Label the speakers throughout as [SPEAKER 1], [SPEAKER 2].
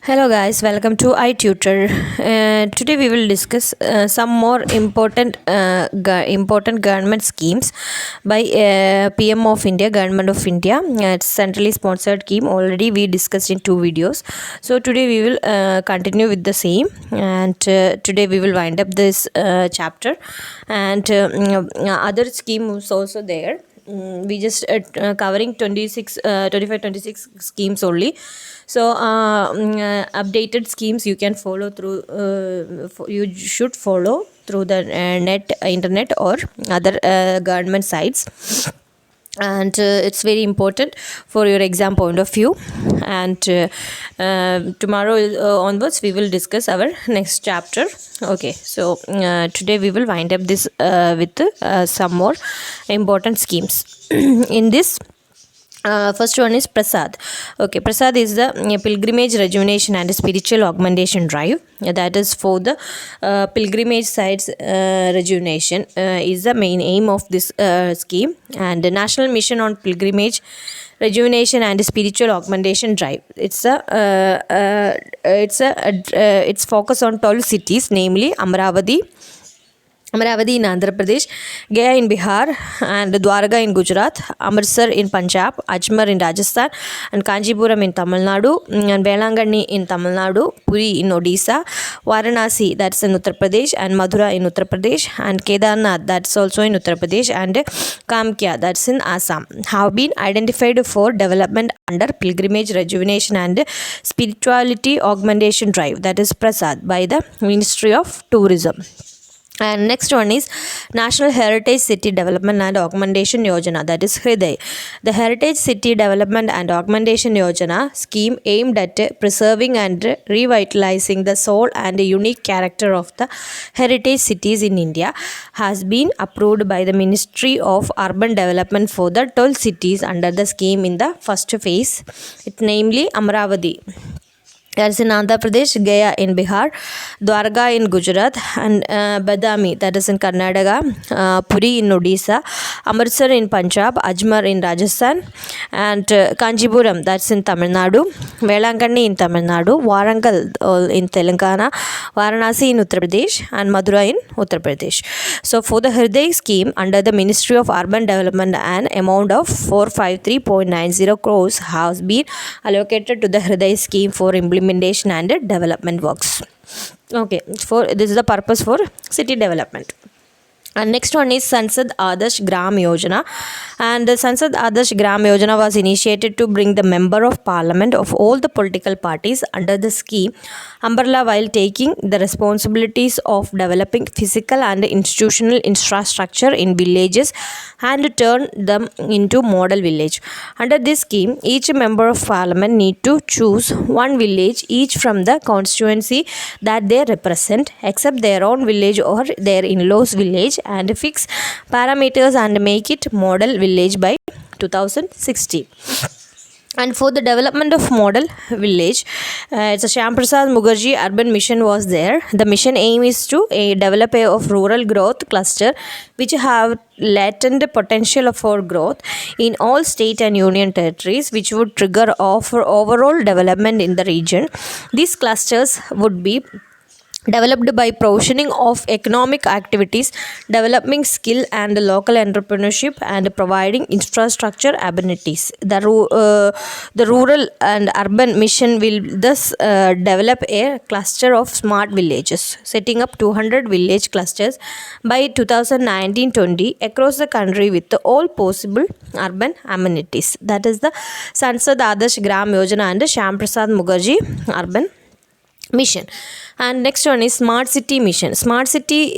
[SPEAKER 1] Hello guys, welcome to iTutor. Today we will discuss some more important government schemes by PM of India, Government of India. It's centrally sponsored scheme. Already we discussed in two videos. So today we will continue with the same, and today we will wind up this chapter. And other scheme was also there. We just covering 25 26 schemes only. So updated schemes you can follow through, you should follow through the internet or other government sites, and it's very important for your exam point of view. And tomorrow onwards we will discuss our next chapter. Okay, so today we will wind up this with some more important schemes in this. First one is Prasad. Okay, Prasad is the pilgrimage rejuvenation and spiritual augmentation drive. That is for the pilgrimage sites rejuvenation is the main aim of this scheme. And the National Mission on Pilgrimage Rejuvenation and Spiritual Augmentation Drive. It's focus on 12 cities, namely Amravati in Andhra Pradesh, Gaya in Bihar, and Dwarka in Gujarat, Amritsar in Punjab, Ajmer in Rajasthan, and Kanchipuram in Tamil Nadu, and Velangani in Tamil Nadu, Puri in Odisha, Varanasi, that's in Uttar Pradesh, and Mathura in Uttar Pradesh, and Kedarnath, that's also in Uttar Pradesh, and Kamkya, that's in Assam, have been identified for development under Pilgrimage Rejuvenation and Spirituality Augmentation Drive, that is Prasad, by the Ministry of Tourism. And next one is National Heritage City Development and Augmentation Yojana, that is HRIDAY. The Heritage City Development and Augmentation Yojana scheme aimed at preserving and revitalizing the soul and unique character of the heritage cities in India has been approved by the Ministry of Urban Development for the 12 cities under the scheme in the first phase, namely Amravati, that's in Andhra Pradesh, Gaya in Bihar, Dwarka in Gujarat, and Badami, that is in Karnataka, Puri in Odisha, Amritsar in Punjab, Ajmer in Rajasthan, and Kanchipuram, that's in Tamil Nadu, Velangani in Tamil Nadu, Warangal in Telangana, Varanasi in Uttar Pradesh, and Mathura in Uttar Pradesh. So for the HRIDAY scheme under the Ministry of Urban Development, an amount of 453.90 crores has been allocated to the HRIDAY scheme for implementation and development works. Okay, for this is the purpose for city development. And next one is Sansad Adarsh Gram Yojana, and the Sansad Adarsh Gram Yojana was initiated to bring the member of parliament of all the political parties under the scheme umbrella while taking the responsibilities of developing physical and institutional infrastructure in villages and turn them into model village. Under this scheme, each member of parliament need to choose one village each from the constituency that they represent, except their own village or their in-laws village, and fix parameters and make it model village by 2060. And for the development of model village, it's a Shyam Prasad Mukherjee urban mission was there. The mission aim is to develop a of rural growth cluster which have latent potential for growth in all state and union territories, which would trigger overall development in the region. These clusters would be developed by provisioning of economic activities, developing skill and local entrepreneurship, and providing infrastructure amenities. The rural and urban mission will thus develop a cluster of smart villages, setting up 200 village clusters by 2019-20 across the country with all possible urban amenities. That is the Sansad Adarsh Gram Yojana and Shyam Prasad Mukherjee urban mission. And next one is Smart City Mission. Smart City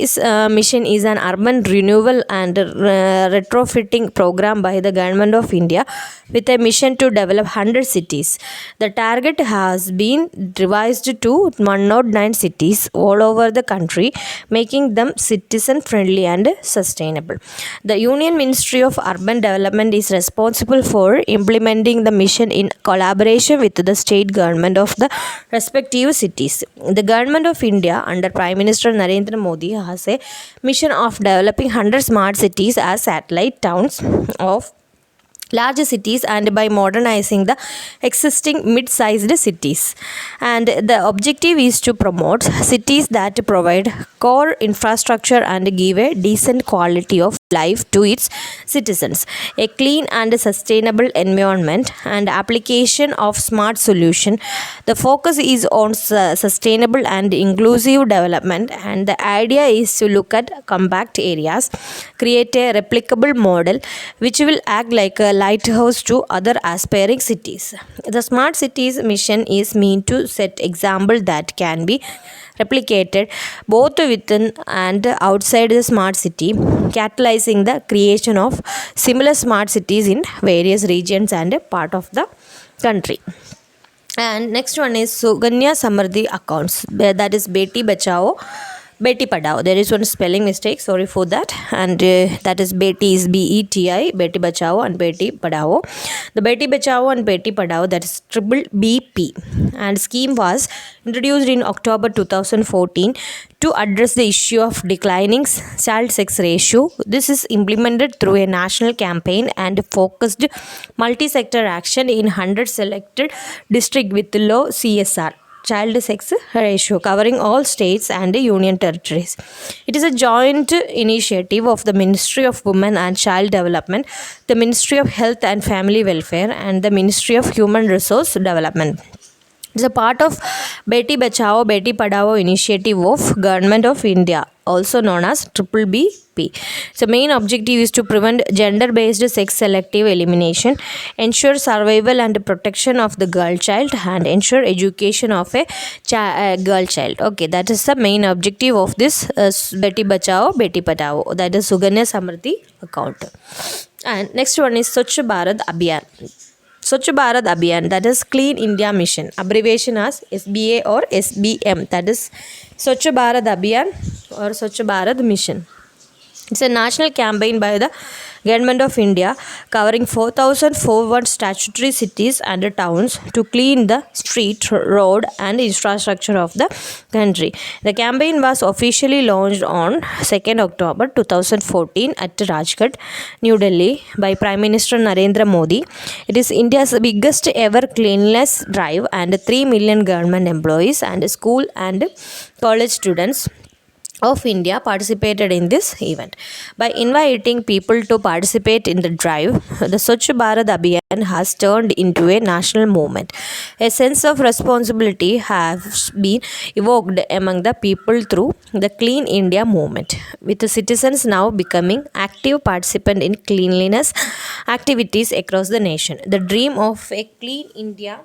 [SPEAKER 1] mission is an urban renewal and retrofitting program by the Government of India with a mission to develop 100 cities. The target has been revised to 109 cities all over the country, making them citizen friendly and sustainable. The Union Ministry of Urban Development is responsible for implementing the mission in collaboration with the state government of the respective cities. The Government of India under Prime Minister Narendra Modi has a mission of developing 100 smart cities as satellite towns of large cities and by modernizing the existing mid-sized cities. And the objective is to promote cities that provide core infrastructure and give a decent quality of life to its citizens, a clean and sustainable environment, and application of smart solution. The focus is on sustainable and inclusive development, and the idea is to look at compact areas, create a replicable model which will act like a lighthouse to other aspiring cities. The smart cities mission is meant to set example that can be replicated both within and outside the smart city, catalyzing the creation of similar smart cities in various regions and part of the country. And next one is Suganya Samriddhi accounts, that is Beti Bachao, Beti Padhao. There is one spelling mistake, sorry for that. And that is Beti is BETI, Beti Bachao and Beti Padhao. The Beti Bachao and Beti Padhao, that is triple BP. And scheme was introduced in October 2014 to address the issue of declining child sex ratio. This is implemented through a national campaign and focused multi-sector action in 100 selected districts with low CSR, child sex ratio, covering all states and union territories. It is a joint initiative of the Ministry of Women and Child Development, the Ministry of Health and Family Welfare, and the Ministry of Human Resource Development. It's a part of Beti Bachao, Beti Padhao initiative of Government of India, also known as Triple BP. So main objective is to prevent gender-based sex selective elimination, ensure survival and protection of the girl child, and ensure education of a girl child. Okay, that is the main objective of this Beti Bachao, Beti Padhao, that is Suganya Samriddhi account. And next one is Swachh Bharat Abhiyan. Swachh Bharat Abhiyan, that is Clean India Mission, abbreviation as SBA or SBM, that is Swachh Bharat Abhiyan or Swachh Bharat Mission. It's a national campaign by the Government of India covering 4,401 statutory cities and towns to clean the street, road and infrastructure of the country. The campaign was officially launched on 2nd October 2014 at Rajghat, New Delhi by Prime Minister Narendra Modi. It is India's biggest ever cleanliness drive, and 3 million government employees and school and college students of India participated in this event. By inviting people to participate in the drive, the Swachh Bharat Abhiyan has turned into a national movement. A sense of responsibility has been evoked among the people through the Clean India movement, with the citizens now becoming active participants in cleanliness activities across the nation. The dream of a clean India,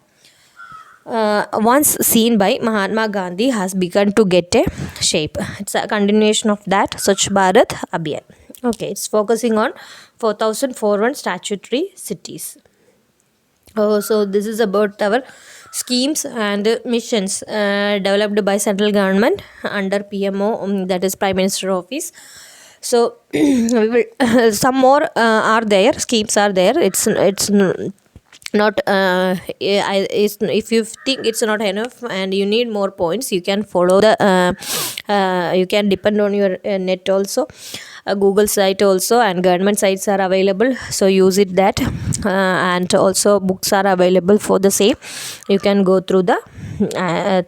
[SPEAKER 1] once seen by Mahatma Gandhi, has begun to get a shape. It's a continuation of that Swachh Bharat Abhiyan. Okay, it's focusing on 4,401 statutory cities. So this is about our schemes and missions developed by central government under PMO, that is Prime Minister Office. So we will some more are there, schemes are there. It's not if you think it's not enough and you need more points, you can follow the you can depend on your net also, Google site also, and government sites are available, so use it that, and also books are available for the same. You can go through the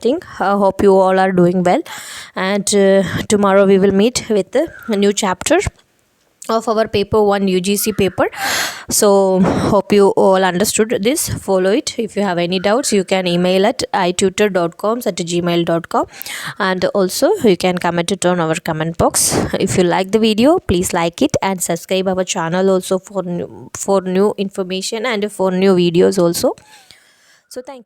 [SPEAKER 1] thing. I hope you all are doing well, and tomorrow we will meet with a new chapter of our paper 1 UGC paper. So hope you all understood this. Follow it. If you have any doubts, you can email at itutor.com@gmail.com, and also you can comment it on our comment box. If you like the video, please like it and subscribe our channel also for new information and for new videos also. So thank you.